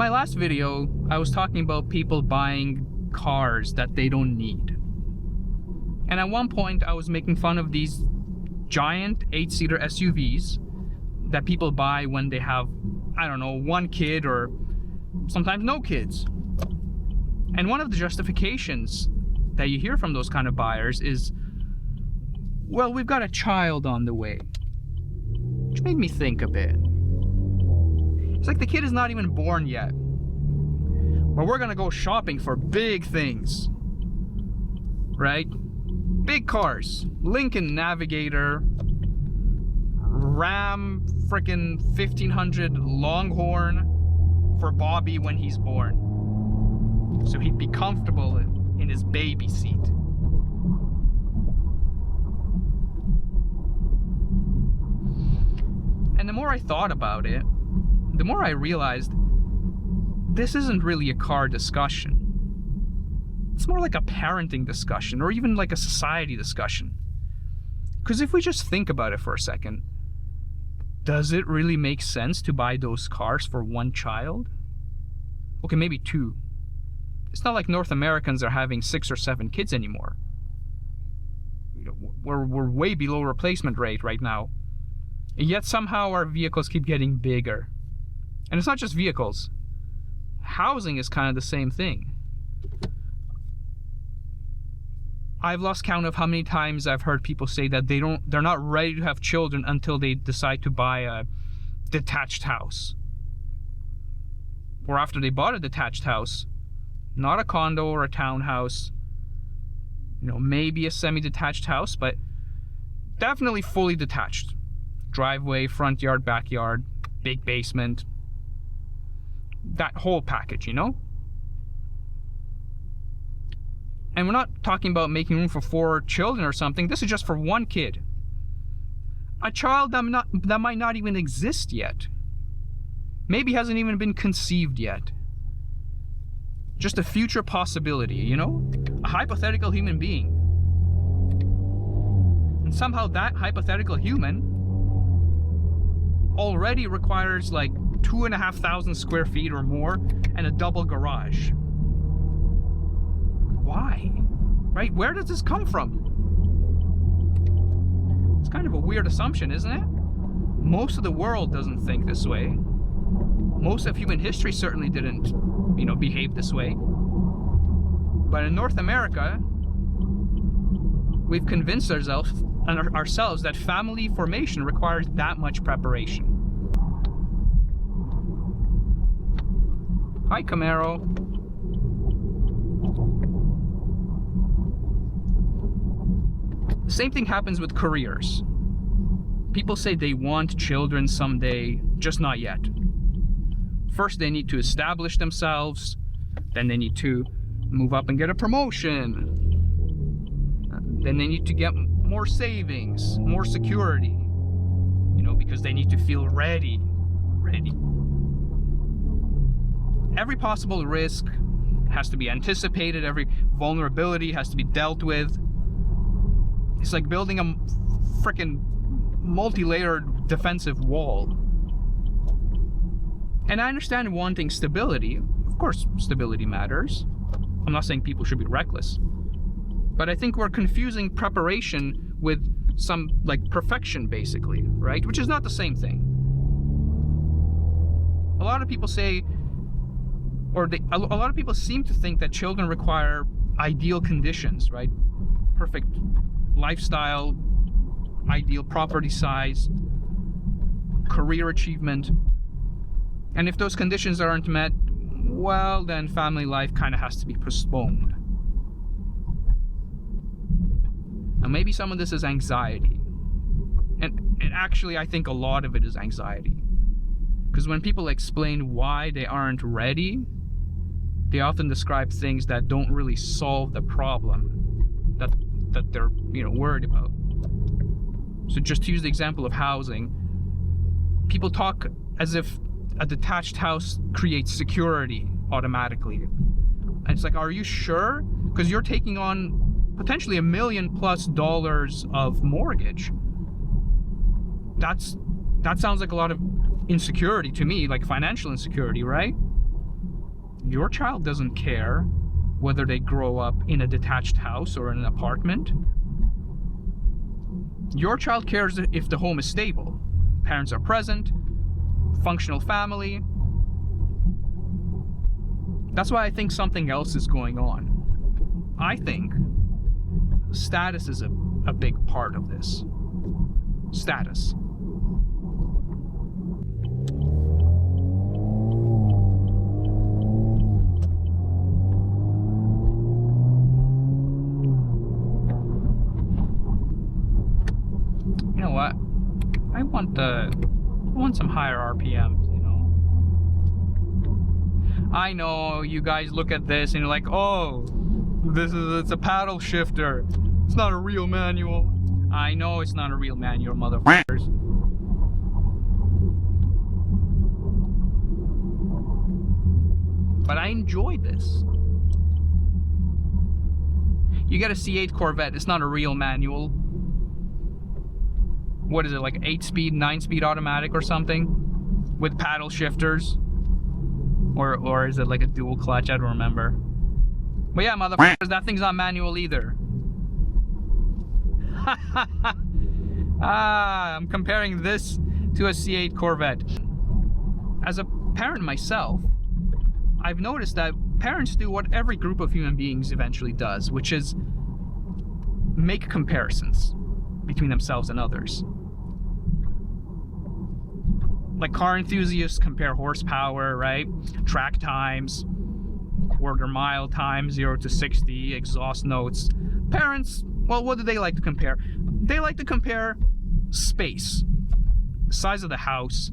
my last video, I was talking about people buying cars that they don't need. And at one point, I was making fun of these giant 8-seater SUVs that people buy when they have, I don't know, one kid or sometimes no kids. And one of the justifications that you hear from those kind of buyers is, well, we've got a child on the way. Which made me think a bit. It's like the kid is not even born yet. But we're gonna go shopping for big things. Right? Big cars. Lincoln Navigator. Ram frickin' 1500 Longhorn for Bobby when he's born. So he'd be comfortable in his baby seat. And the more I thought about it, the more I realized this isn't really a car discussion. It's more like a parenting discussion, or even like a society discussion. Because if we just think about it for a second, does it really make sense to buy those cars for one child? Okay, maybe two. It's not like North Americans are having 6 or 7 kids anymore. We're way below replacement rate right now. And yet somehow our vehicles keep getting bigger. And it's not just vehicles. Housing is kind of the same thing. I've lost count of how many times I've heard people say that they're not ready to have children until they decide to buy a detached house. Or after they bought a detached house, not a condo or a townhouse, maybe a semi-detached house, but definitely fully detached. Driveway, front yard, backyard, big basement. That whole package, And we're not talking about making room for 4 children or something. This is just for one kid. A child that might not even exist yet. Maybe hasn't even been conceived yet. Just a future possibility, A hypothetical human being. And somehow that hypothetical human already requires like 2,500 square feet or more and a double garage. Why? Right? Where does this come from? It's kind of a weird assumption, isn't it? Most of the world doesn't think this way. Most of human history certainly didn't, behave this way. But in North America, we've convinced ourselves that family formation requires that much preparation. Hi, Camaro. Same thing happens with careers. People say they want children someday, just not yet. First, they need to establish themselves. Then they need to move up and get a promotion. Then they need to get more savings, more security. Because they need to feel ready. Every possible risk has to be anticipated. Every vulnerability has to be dealt with. It's like building a freaking multi-layered defensive wall. And I understand wanting stability. Of course, stability matters. I'm not saying people should be reckless. But I think we're confusing preparation with some, perfection, basically, right? Which is not the same thing. A lot of people say, a lot of people seem to think that children require ideal conditions, right? Perfect lifestyle, ideal property size, career achievement. And if those conditions aren't met, well, then family life kind of has to be postponed. Now, maybe some of this is anxiety. And actually, I think a lot of it is anxiety. Because when people explain why they aren't ready, they often describe things that don't really solve the problem that they're, worried about. So just to use the example of housing, people talk as if a detached house creates security automatically. And it's like, are you sure? Because you're taking on potentially $1 million+ of mortgage. That sounds like a lot of insecurity to me, like financial insecurity, right? Your child doesn't care whether they grow up in a detached house or in an apartment. Your child cares if the home is stable, parents are present, functional family. That's why I think something else is going on. I think status is a big part of this. Status. You know what? I want some higher RPMs, you know. I know you guys look at this and you're like, oh, it's a paddle shifter. It's not a real manual. I know it's not a real manual, motherfuckers. But I enjoy this. You get a C8 Corvette, it's not a real manual. What is it, like 8-speed, 9-speed automatic or something? With paddle shifters? Or is it like a dual clutch? I don't remember. But yeah, motherfuckers, that thing's not manual either. I'm comparing this to a C8 Corvette. As a parent myself, I've noticed that parents do what every group of human beings eventually does, which is make comparisons between themselves and others. Like car enthusiasts compare horsepower, right? Track times, quarter mile time, 0 to 60, exhaust notes. Parents, well, what do they like to compare? They like to compare space, size of the house,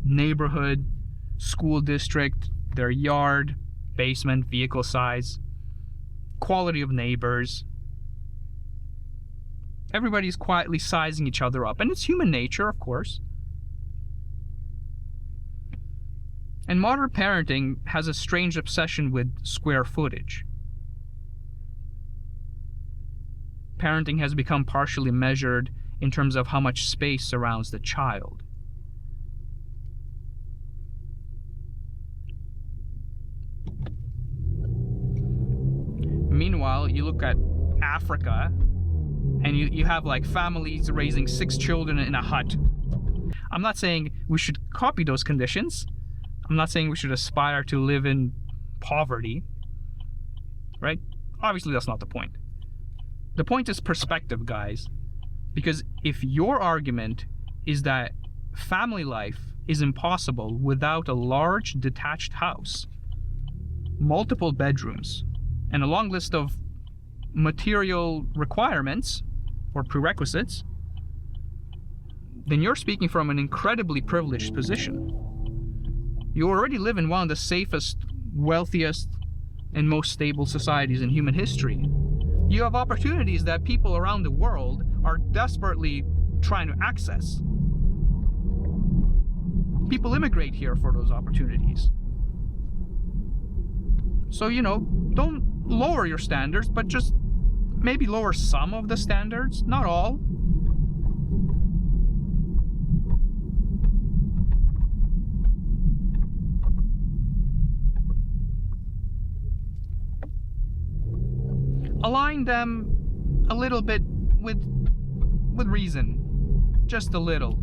neighborhood, school district, their yard, basement, vehicle size, quality of neighbors. Everybody's quietly sizing each other up, and it's human nature, of course. And modern parenting has a strange obsession with square footage. Parenting has become partially measured in terms of how much space surrounds the child. Meanwhile, you look at Africa, and you have like families raising 6 children in a hut. I'm not saying we should copy those conditions. I'm not saying we should aspire to live in poverty, right? Obviously, that's not the point. The point is perspective, guys. Because if your argument is that family life is impossible without a large detached house, multiple bedrooms, and a long list of material requirements or prerequisites, then you're speaking from an incredibly privileged position. You already live in one of the safest, wealthiest, and most stable societies in human history. You have opportunities that people around the world are desperately trying to access. People immigrate here for those opportunities. So, you know, don't lower your standards, but just maybe lower some of the standards, not all. Align them a little bit with reason, just a little.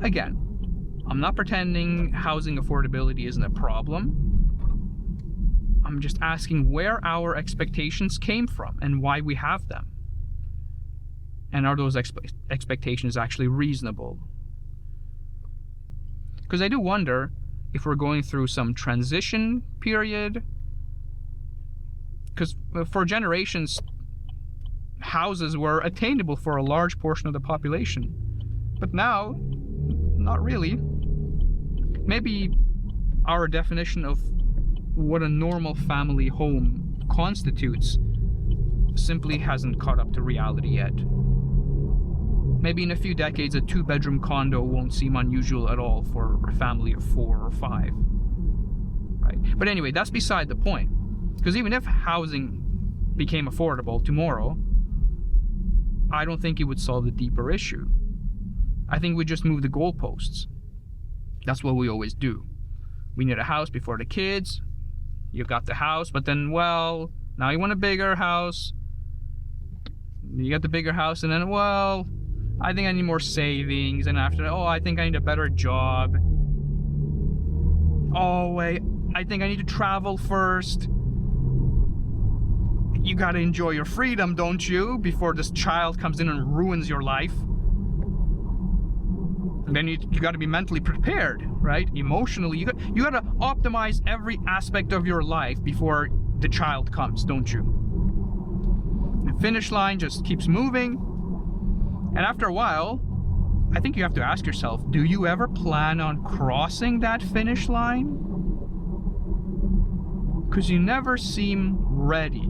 Again, I'm not pretending housing affordability isn't a problem. I'm just asking where our expectations came from and why we have them. And are those expectations actually reasonable? Because I do wonder if we're going through some transition period. Because for generations, houses were attainable for a large portion of the population. But now, not really. Maybe our definition of what a normal family home constitutes simply hasn't caught up to reality yet. Maybe in a few decades, a 2-bedroom condo won't seem unusual at all for a family of 4 or 5. Right? But anyway, that's beside the point. Because even if housing became affordable tomorrow, I don't think it would solve the deeper issue. I think we just move the goalposts. That's what we always do. We need a house before the kids. You got the house, but then, well, now you want a bigger house. You get the bigger house, and then, well, I think I need more savings. And after that, oh, I think I need a better job. Oh, wait, I think I need to travel first. You gotta enjoy your freedom, don't you? Before this child comes in and ruins your life. And then you gotta be mentally prepared, right? Emotionally, you gotta optimize every aspect of your life before the child comes, don't you? The finish line just keeps moving. And after a while, I think you have to ask yourself, do you ever plan on crossing that finish line? Because you never seem ready.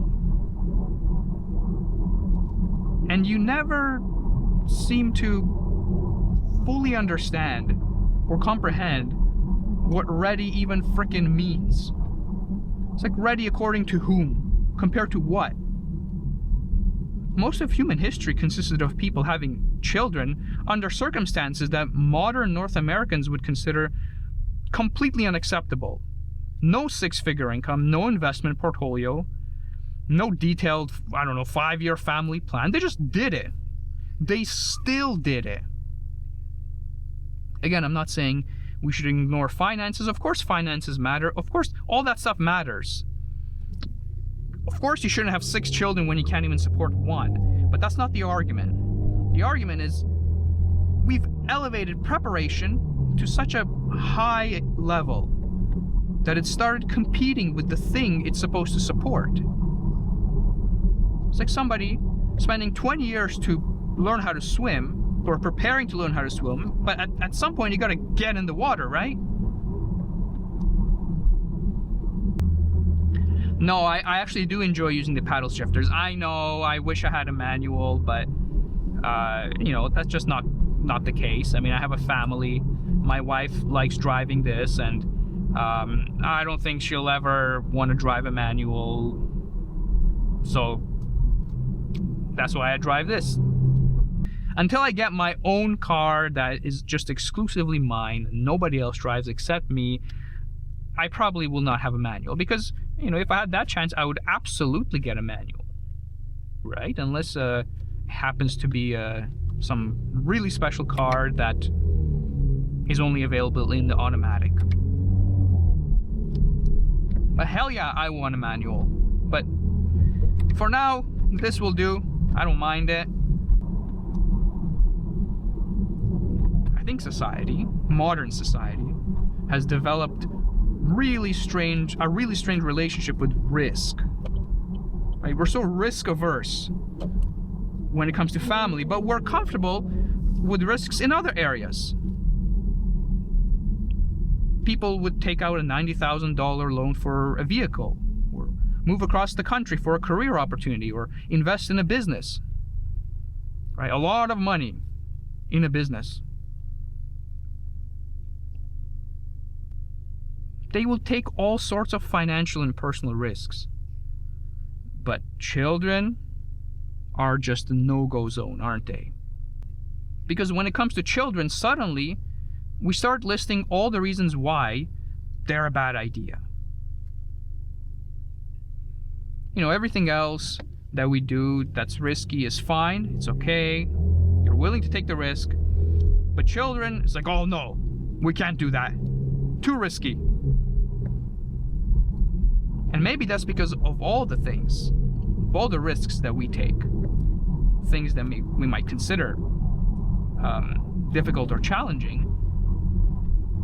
And you never seem to fully understand or comprehend what ready even frickin' means. It's like ready according to whom? Compared to what? Most of human history consisted of people having children under circumstances that modern North Americans would consider completely unacceptable. No six-figure income, no investment portfolio, no detailed, 5-year family plan. They just did it. They still did it. Again, I'm not saying we should ignore finances. Of course finances matter. Of course all that stuff matters. Of course you shouldn't have 6 children when you can't even support 1. But that's not the argument. The argument is we've elevated preparation to such a high level that it started competing with the thing it's supposed to support. It's like somebody spending 20 years to learn how to swim, or preparing to learn how to swim, but at some point you gotta get in the water, right? No, I actually do enjoy using the paddle shifters. I know, I wish I had a manual, but that's just not the case. I mean, I have a family. My wife likes driving this, and I don't think she'll ever want to drive a manual. So that's why I drive this. Until I get my own car that is just exclusively mine, nobody else drives except me, I probably will not have a manual. Because, if I had that chance, I would absolutely get a manual. Right? Unless it happens to be some really special car that is only available in the automatic. But hell yeah, I want a manual. But for now, this will do. I don't mind it. I think modern society, has developed a really strange relationship with risk. Right? We're so risk averse when it comes to family, but we're comfortable with risks in other areas. People would take out a $90,000 loan for a vehicle, or move across the country for a career opportunity, or invest in a business. Right? A lot of money in a business. They will take all sorts of financial and personal risks. But children are just a no-go zone, aren't they? Because when it comes to children, suddenly we start listing all the reasons why they're a bad idea. Everything else that we do that's risky is fine, it's okay, you're willing to take the risk. But children, it's like, oh no, we can't do that. Too risky. And maybe that's because of all the things, of all the risks that we take, things that we might consider difficult or challenging.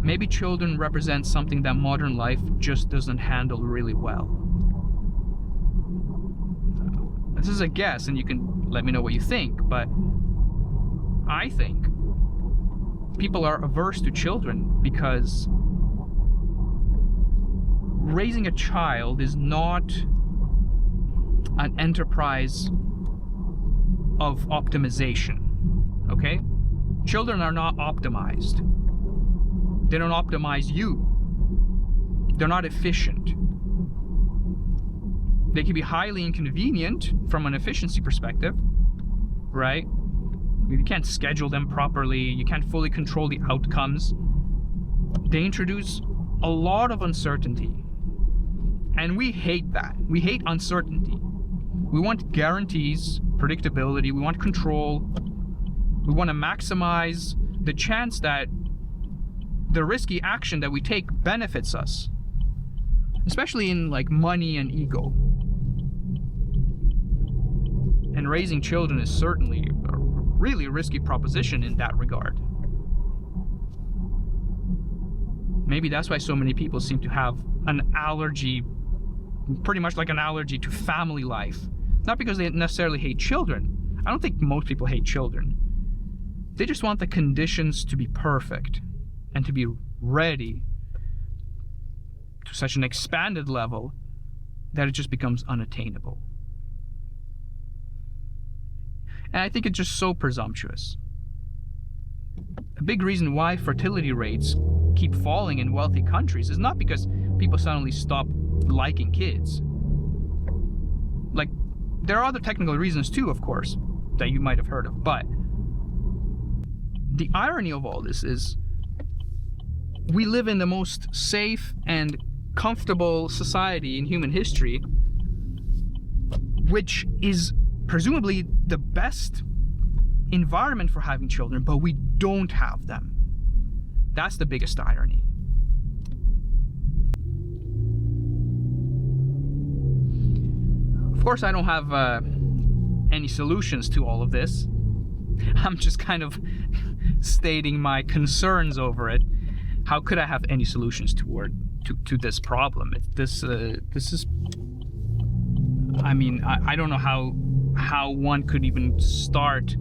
Maybe children represent something that modern life just doesn't handle really well. This is a guess, and you can let me know what you think, but I think people are averse to children because raising a child is not an enterprise of optimization, okay? Children are not optimized. They don't optimize you. They're not efficient. They can be highly inconvenient from an efficiency perspective, right? You can't schedule them properly. You can't fully control the outcomes. They introduce a lot of uncertainty. And we hate that. We hate uncertainty. We want guarantees, predictability, we want control. We want to maximize the chance that the risky action that we take benefits us. Especially in like money and ego. And raising children is certainly a really risky proposition in that regard. Maybe that's why so many people seem to have an allergy, pretty much like an allergy to family life. Not because they necessarily hate children. I don't think most people hate children. They just want the conditions to be perfect and to be ready to such an expanded level that it just becomes unattainable. And I think it's just so presumptuous. A big reason why fertility rates keep falling in wealthy countries is not because people suddenly stop liking kids. Like, there are other technical reasons too, of course, that you might have heard of, but the irony of all this is we live in the most safe and comfortable society in human history, which is presumably the best environment for having children, but we don't have them. That's the biggest irony. Of course, I don't have any solutions to all of this. I'm just kind of stating my concerns over it. How could I have any solutions to this problem? This is. I mean, I don't know how one could even start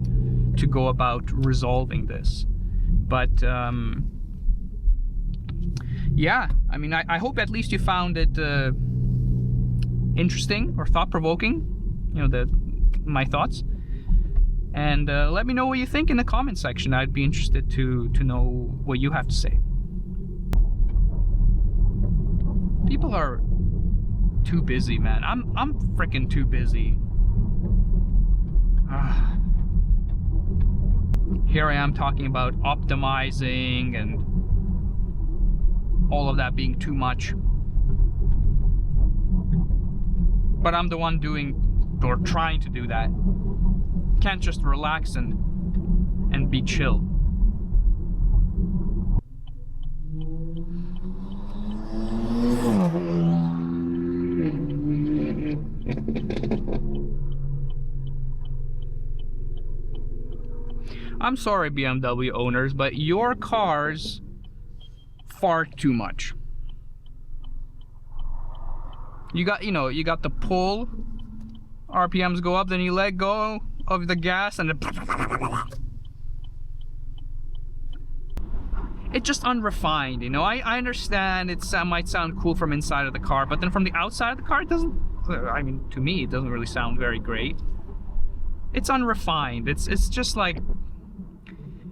to go about resolving this, but yeah. I mean, I hope at least you found it interesting or thought-provoking. You know, my thoughts. And let me know what you think in the comment section. I'd be interested to know what you have to say. People are too busy, man. I'm freaking too busy. Here I am talking about optimizing and all of that being too much. But I'm the one doing or trying to do that. Can't just relax and be chill. I'm sorry, BMW owners, but your cars fart too much. You got the pull, RPMs go up, then you let go of the gas and it's just unrefined, you know. I understand it might sound cool from inside of the car, but then from the outside of the car it doesn't, I mean, to me it doesn't really sound very great. It's unrefined. It's just like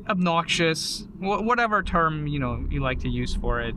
obnoxious, whatever term, you know, you like to use for it.